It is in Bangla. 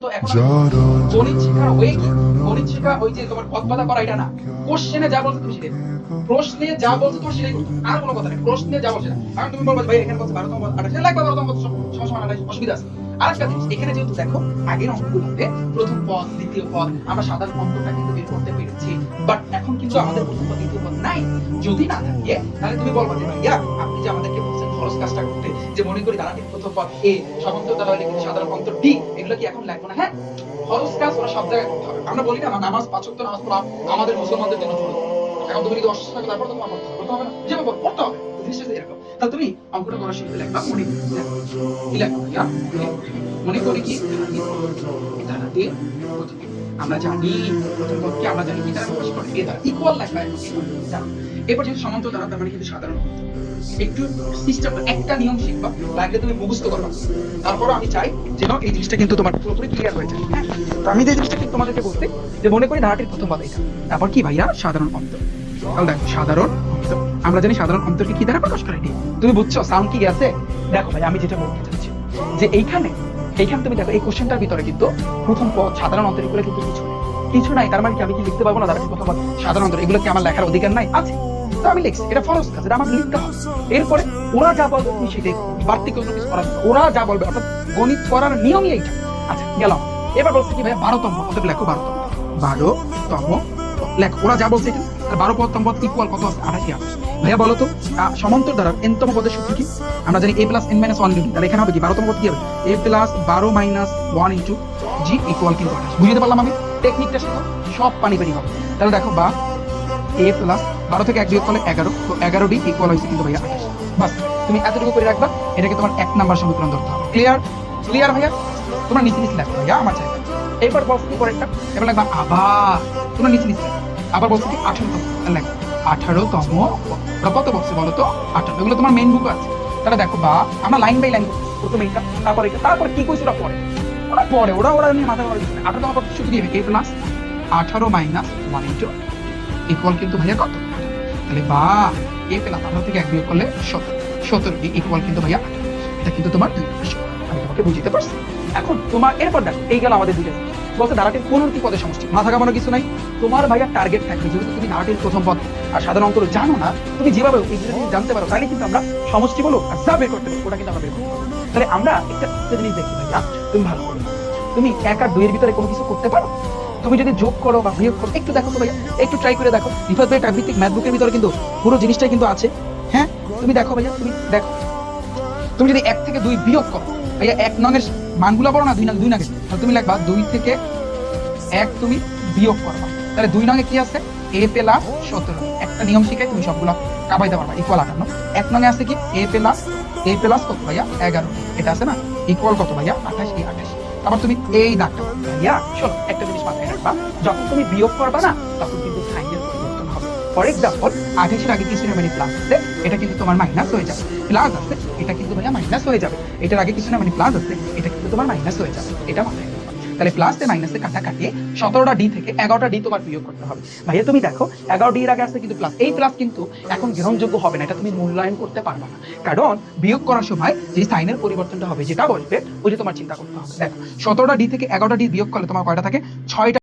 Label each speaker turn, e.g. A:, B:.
A: তো এখন গণিত শেখার ওয়ে কি? গণিত শেখা ওই যে তোমার পথবাধা করা এটা না। কোশ্চেনে যা বলছে তুমি সেটাই, প্রশ্নে যা বলছে তোমার সেটাই করতে, আর কোনো কথা নেই। প্রশ্নে যা বলছে না, কারণ তুমি বলবে ভাই এখানে বলছে 12তম পদ 28 লাগবে, 12তম পদ সমান 28, অসুবিধা আছে। আরেকটা জিনিস এখানে যেহেতু দেখো আগের অঙ্কগুলোতে প্রথম পদ দ্বিতীয় পদ আমরা সাধারণ অঙ্কটা কিন্তু বের করতে পেরেছি, বাট এখন কিন্তু আমাদের প্রথম পদ দ্বিতীয় পদ নাই। যদি না থাকে তাহলে তুমি বলবা যে ভাইয়া আপনি যে আমাদেরকে বলছেন খরচ কাজটা করতে, যে মনে করি দাঁড়াটি প্রথম পদ এ সমান্তরাল হলে কিন্তু সাধারণ অন্তর ডি, এগুলো কি এখন লাগবে না? হ্যাঁ, খরচ কাজ ওরা সব জায়গায় করতে হবে। আমরা বলি না নামাজ 5 ওয়াক্ত নামাজ পড়া আমাদের মুসলমানদের জন্য ফরজ। এখন তুমি যদি অসুস্থ থাকো তারপর তোমার পড়তে হবে না, যেভাবে পড়তে হবে জিনিসটা এরকম। তাহলে তুমি অঙ্কটা করা শিখতে লাগবা মনে মনে করি কি দাঁড়াতে আমরা জানি প্রথম পদকে আমরা জানি কি দ্বারা প্রকাশ করে, এ দ্বারা ইকুয়াল লাগবে। এরপর যেহেতু সমান্তরাল দ্বারা তার মানে কিন্তু সাধারণ একটু সিস্টেম একটা নিয়ম শিখবা, লাগলে তুমি মুখস্থ করবা। তারপরে আমি চাই যেন এই জিনিসটা কিন্তু তোমার পুরোপুরি ক্লিয়ার হয়ে যায়। হ্যাঁ, তো আমি যে জিনিসটা কিন্তু তোমাদেরকে বলতে যে মনে করি ধারাটির প্রথম পদ এটা, তারপর কি ভাইয়া সাধারণ অন্তর। তাহলে দেখো সাধারণ অন্তর, আমরা জানি সাধারণ অন্তরকে কি দ্বারা প্রকাশ করে, তুমি বুঝছো সাউন্ড কি গেছে? দেখো ভাই আমি যেটা বলতে চাচ্ছি যে এইখানে তুমি দেখো এই কোশ্চেনটার ভিতরে কিন্তু প্রথম পদ সাধারণ অন্তর এগুলো কিন্তু কিছু নাই। তার মানে কি আমি কি লিখতে পারবো না ধারাটির প্রথম পদ সাধারণ অন্তর? এগুলো কি আমার লেখার অধিকার নাই? আছে। তো আমি লিখছি, এটা ফরজ কাজ, এটা আমার লিখতে হবে। এরপরে ওরা যা বলবে তুমি সেটাই বাড়তি কোনো কিছু করার, ওরা যা বলবে অর্থাৎ গণিত করার নিয়মই এইটা। আচ্ছা গেলাম, এবার বলছে কি ভাই 12তম পদ লেখো, 12তম লেখো, ওরা যা বলছে এটা। আর 12তম পদ ইকুয়াল কত আছে? 28। ভাইয়া বলো তো সমান্তর দ্বারা এনতম পদের সূত্র কি? আমরা জানি a plus n minus 1 into, তাহলে এখানে হবে কি 12তম পদ কি হবে? a plus 12 minus 1 into g equal কিন্তু 28। বুঝতে পারলাম আমি? টেকনিকটা শেখো, সব পানি পানি হবে। তাহলে দেখো বা a প্লাস 12 থেকে 1 বিয়োগ করলে 11, তো 11d ইকুয়াল হইছে কিন্তু ভাইয়া 28। বাস তুমি এতটুকু করে রাখবা, এটাকে তোমার 1 নাম্বার সমীকরণ ধরতে হবে। ক্লিয়ার? ক্লিয়ার ভাইয়া? তোমরা নিচে নিচে লাগবে ভাইয়া আমার চাই। এবার বলছি কি পরেরটা, এবার লাগবা আবার তোমরা নিচে নিচে আবার বলছি কি 18তম, তাহলে 18তম কত বলছে বলো তো? 18। এগুলো তোমার মেইন বুক আছে। তাহলে দেখো বা আমরা লাইন বাই লাইন প্রথমে এটা তারপর এটা তারপর কি কইছে ওরা পরে ওরা নিয়ে মাথা মারা দিচ্ছে। 18তম পদ সূত্র দিবে a plus 18 minus 1 into equal কিন্তু ভাইয়া কত? তাহলে বা a প্লাস 18 থেকে 1 বিয়োগ করলে 17 ইকুয়াল কিন্তু ভাইয়া 28। এটা কিন্তু তোমার আমি তোমাকে বুঝিতে পারছি। এখন তোমার এরপর দেখো এই গেল আমাদের দুইটা বলছে ধারাটির কোনটি পদের সমষ্টি। মাথা কামানো কিছু নাই, তোমার ভাইয়া টার্গেট থাকবে যেহেতু তুমি ধারাটির প্রথম পদ আর সাধারণ অন্তর জানো না, তুমি যেভাবে এইগুলো যদি জানতে পারো তাহলে কিন্তু আমরা সমষ্টি বলো আর যা বের করতে পারবো ওটা কিন্তু আমরা বের করতে পারবো। তাহলে আমরা একটা জিনিস দেখি ভাইয়া, তুমি ভালো করে তুমি 1 আর 2 এর ভিতরে কোনো কিছু করতে পারো? তুমি যদি যোগ করো বা বিয়োগ করো একটু দেখো তো ভাইয়া, একটু ট্রাই করে দেখো। রিফাত ভাই টার্গেটিক ম্যাথ বুকের ভিতরে কিন্তু পুরো জিনিসটাই কিন্তু আছে। হ্যাঁ তুমি দেখো ভাইয়া, তুমি দেখো তুমি যদি 1 থেকে 2 বিয়োগ করো ভাইয়া, 1 নং এর মানগুলো পড়ো না, 2 নং আগে, তাহলে তুমি লিখবা 2 থেকে 1 তুমি বিয়োগ করবা, তাহলে 2 নং এ কি আছে? a plus 17। একটা নিয়ম শিখাই তুমি সবগুলো কাবাইতে পারবা, ইকুয়াল 58। 1 নং এ আছে কি a প্লাস কত ভাইয়া? 11। এটা আছে না, ইকুয়াল কত ভাইয়া? 28। এই 28 আবার তুমি এই দাগটা ভাইয়া শোনো, একটা জিনিস মাথায় রাখবা, যখন তুমি বিয়োগ করবা না তখন কিন্তু সাইনের পরিবর্তন হবে। ফর এক্সাম্পল 28 এর আগে কিছু না মানে প্লাস আছে, এটা কিন্তু তোমার মাইনাস হয়ে যাবে। প্লাস আছে, এটা কিন্তু ভাইয়া মাইনাস হয়ে যাবে। এটার আগে কিছু না মানে প্লাস আছে, এটা কিন্তু তোমার মাইনাস হয়ে যাবে। এটা মাথায় রাখবা। তাহলে প্লাসে মাইনাসে কাটা কাটিয়ে 17টা ডি থেকে 11টা ডি তোমার বিয়োগ করতে হবে। ভাইয়া তুমি দেখো 11 ডি এর আগে আছে কিন্তু প্লাস, এই প্লাস কিন্তু এখন গ্রহণযোগ্য হবে না, এটা তুমি মূল্যায়ন করতে পারবে না, কারণ বিয়োগ করার সময় যে সাইনের পরিবর্তনটা হবে যেটা বসবে ওইটা তোমার চিন্তা করতে হবে। দেখো 17টা ডি থেকে 11টা ডি বিয়োগ করলে তোমার কয়টা থাকে? 6টা।